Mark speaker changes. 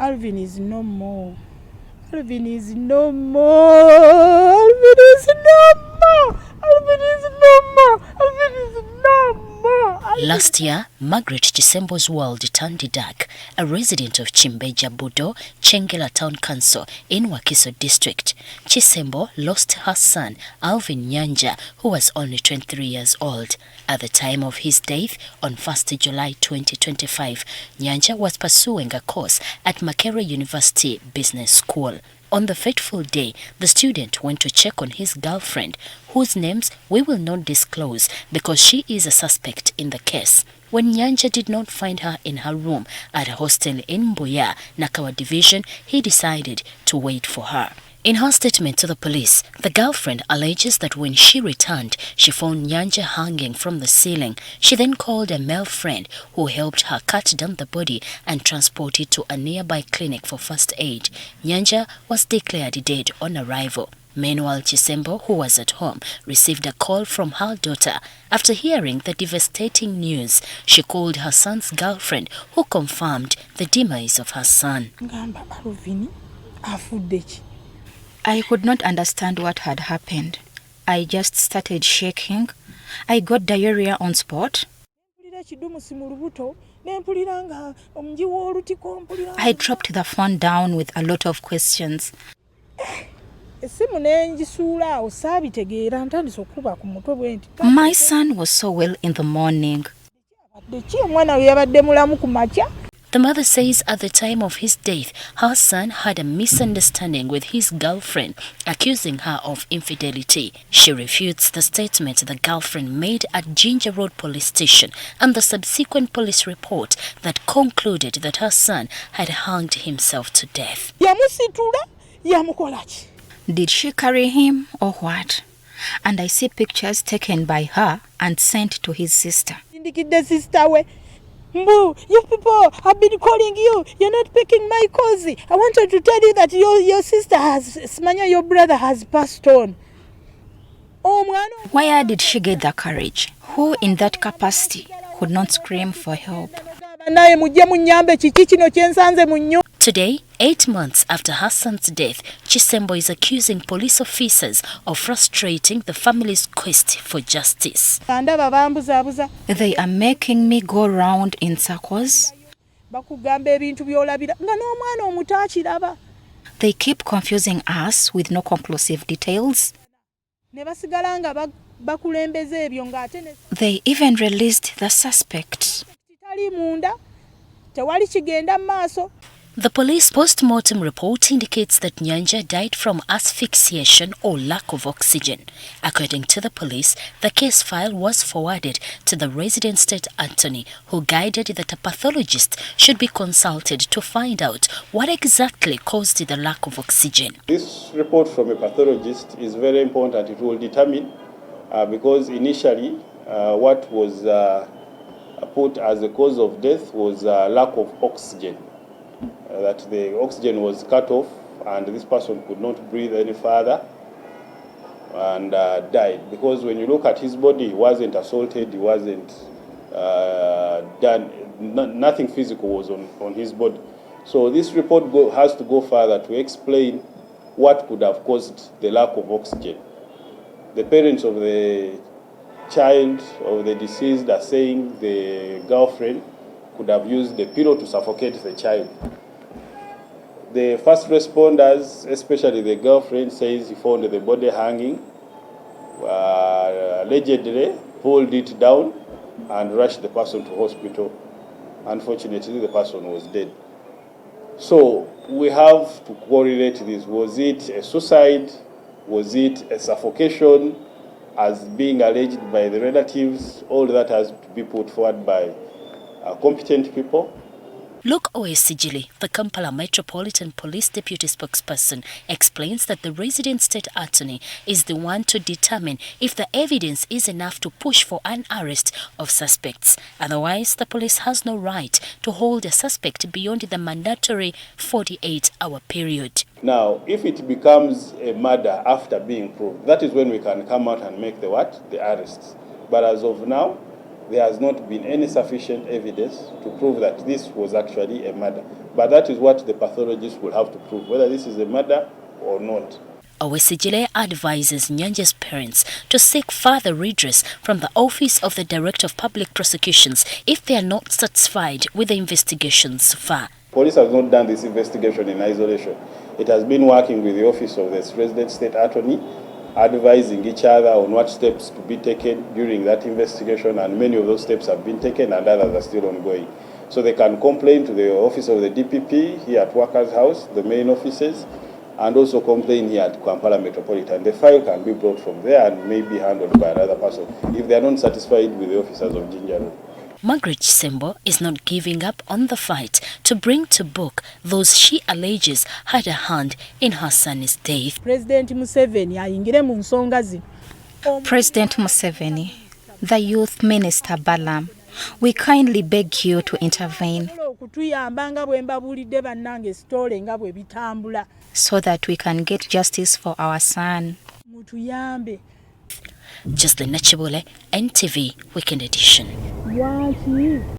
Speaker 1: Alvin is no more. Alvin is no more. Alvin is no more. Alvin is no more. Alvin is no more.
Speaker 2: Last year, Margret Kisembo's world turned dark. A resident of Chimbeja Budo, Chengela Town Council in Wakiso District, Kisembo lost her son, Alvin Nyanja, who was only 23 years old. At the time of his death, on 1st July 2025, Nyanja was pursuing a course at Makerere University Business School. On the fateful day, the student went to check on his girlfriend, whose names we will not disclose because she is a suspect in the case. When Nyanja did not find her in her room at a hostel in Mbuya, Nakawa Division, he decided to wait for her. In her statement to the police, the girlfriend alleges that when she returned, she found Nyanja hanging from the ceiling. She then called a male friend who helped her cut down the body and transport it to a nearby clinic for first aid. Nyanja was declared dead on arrival. Meanwhile, Kisembo, who was at home, received a call from her daughter. After hearing the devastating news, she called her son's girlfriend, who confirmed the demise of her son.
Speaker 3: I could not understand what had happened. I just started shaking. I got diarrhea on spot. I dropped the phone down with a lot of questions. My son was so well in the morning.
Speaker 2: The mother says at the time of his death, her son had a misunderstanding with his girlfriend, accusing her of infidelity. She refutes the statement the girlfriend made at Jinja Road Police Station and the subsequent police report that concluded that her son had hanged himself to death.
Speaker 3: Did she carry him or what? And I see pictures taken by her and sent to his sister.
Speaker 1: Mbu, you people have been calling you. You're not picking my calls. I wanted to tell you that your sister has, Smanya, your brother has passed on.
Speaker 3: Where did she get the courage? Who in that capacity could not scream for help?
Speaker 2: Today, 8 months after her son's death, Kisembo is accusing police officers of frustrating the family's quest for justice.
Speaker 3: They are making me go round in circles. They keep confusing us with no conclusive details. They even released the suspect.
Speaker 2: The police post-mortem report indicates that Nyanja died from asphyxiation or lack of oxygen. According to the police, the case file was forwarded to the resident state attorney, who guided that a pathologist should be consulted to find out what exactly caused the lack of oxygen.
Speaker 4: This report from a pathologist is very important. It will determine, because initially what was put as the cause of death was lack of oxygen. That the oxygen was cut off and this person could not breathe any further and died. Because when you look at his body, he wasn't assaulted, he wasn't done, nothing physical was on his body. So this report has to go further to explain what could have caused the lack of oxygen. The parents of the child of the deceased are saying the girlfriend could have used the pillow to suffocate the child. The first responders, especially the girlfriend, says he found the body hanging, allegedly pulled it down and rushed the person to hospital. Unfortunately, the person was dead. So we have to correlate this. Was it a suicide? Was it a suffocation as being alleged by the relatives? All that has to be put forward by competent people.
Speaker 2: Luke Oesijili, the Kampala Metropolitan Police Deputy Spokesperson, explains that the resident state attorney is the one to determine if the evidence is enough to push for an arrest of suspects. Otherwise, the police has no right to hold a suspect beyond the mandatory 48-hour period.
Speaker 4: Now, if it becomes a murder after being proved, that is when we can come out and make the arrests. But as of now, there has not been any sufficient evidence to prove that this was actually a murder. But that is what the pathologist will have to prove, whether this is a murder or not.
Speaker 2: Owesigile advises Nyanja's parents to seek further redress from the Office of the Director of Public Prosecutions if they are not satisfied with the investigation so far.
Speaker 4: Police has not done this investigation in isolation. It has been working with the Office of the Resident State Attorney, advising each other on what steps to be taken during that investigation, and many of those steps have been taken and others are still ongoing. So they can complain to the Office of the DPP here at Workers' House, the main offices, and also complain here at Kampala Metropolitan. The file can be brought from there and may be handled by another person if they are not satisfied with the officers of Jinja Road.
Speaker 2: Margret Kisembo is not giving up on the fight to bring to book those she alleges had a hand in her son's death.
Speaker 1: President Museveni ayingire mu nsonga zino.
Speaker 3: President Museveni, the Youth Minister Balam, we kindly beg you to intervene so that we can get justice for our son.
Speaker 2: Just the Nachibule NTV Weekend Edition.